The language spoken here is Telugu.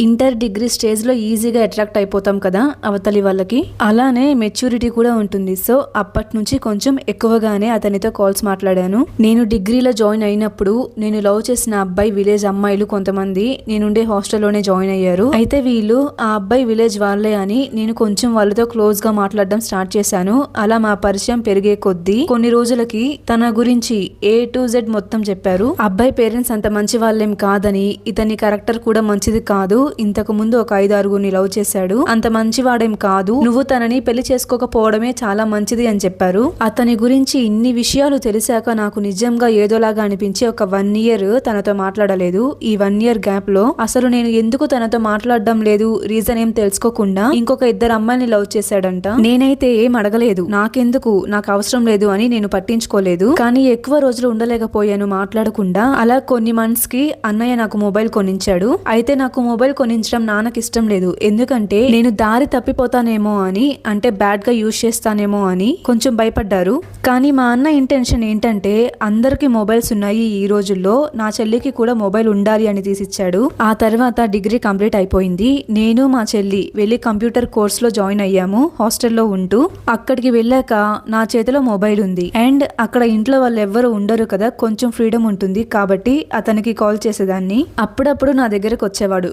ఇంటర్ డిగ్రీ స్టేజ్లో ఈజీగా అట్రాక్ట్ అయిపోతాం కదా అవతలి వాళ్ళకి. అలానే మెచ్యూరిటీ కూడా ఉంటుంది. సో అప్పటి నుంచి కొంచెం ఎక్కువగానే అతనితో కాల్స్ మాట్లాడాను. నేను డిగ్రీలో జాయిన్ అయినప్పుడు నేను లవ్ చేసిన అబ్బాయి విలేజ్ అమ్మాయిలు కొంతమంది నేనుండే హాస్టల్లోనే జాయిన్ అయ్యారు. అయితే వీళ్ళు ఆ అబ్బాయి విలేజ్ వాళ్ళే అని నేను కొంచెం వాళ్ళతో క్లోజ్ గా మాట్లాడడం స్టార్ట్ చేశాను. అలా మా పరిచయం పెరిగే కొద్దీ కొన్ని రోజులకి తన గురించి A to Z మొత్తం చెప్పారు. అబ్బాయి పేరెంట్స్ అంత మంచి వాళ్ళేం కాదని, ఇతని క్యారెక్టర్ కూడా మంచిది కాదు, ఇంతకు ముందు ఒక 5-6 లవ్ చేశాడు, అంత మంచివాడేం కాదు, నువ్వు తనని పెళ్లి చేసుకోకపోవడమే చాలా మంచిది అని చెప్పారు. అతని గురించి ఇన్ని విషయాలు తెలిసాక నాకు నిజంగా ఏదోలాగా అనిపించి ఒక 1 year తనతో మాట్లాడలేదు. ఈ 1 year గ్యాప్ లో అసలు నేను ఎందుకు తనతో మాట్లాడడం లేదు రీజన్ ఏం తెలుసుకోకుండా ఇంకొక 2 అమ్మాయిని లవ్ చేశాడంట. నేనైతే ఏం అడగలేదు, నాకెందుకు, నాకు అవసరం లేదు అని నేను పట్టించుకోలేదు. కానీ ఎక్కువ రోజులు ఉండలేకపోయాను మాట్లాడకుండా. అలా కొన్ని మంత్స్ కి అన్నయ్య నాకు మొబైల్ కొనించాడు. అయితే నాకు మొబైల్ కొనించడం నాన్నకి ఇష్టం లేదు. ఎందుకంటే నేను దారి తప్పిపోతానేమో అని, అంటే బ్యాడ్ గా యూజ్ చేస్తానేమో అని కొంచెం భయపడ్డారు. కానీ మా అన్న ఇంటెన్షన్ ఏంటంటే అందరికి మొబైల్స్ ఉన్నాయి ఈ రోజుల్లో, నా చెల్లికి కూడా మొబైల్ ఉండాలి అని తీసిచ్చాడు. ఆ తర్వాత డిగ్రీ కంప్లీట్ అయిపోయింది. నేను మా చెల్లి వెళ్ళి కంప్యూటర్ కోర్స్ లో జాయిన్ అయ్యాము హాస్టల్లో ఉంటూ. అక్కడికి వెళ్ళాక నా చేతిలో మొబైల్ ఉంది అండ్ అక్కడ ఇంట్లో వాళ్ళు ఎవ్వరు ఉండరు కదా, కొంచెం ఫ్రీడమ్ ఉంటుంది కాబట్టి అతనికి కాల్ చేసేదాన్ని. అప్పుడప్పుడు నా దగ్గరకు వచ్చేవాడు.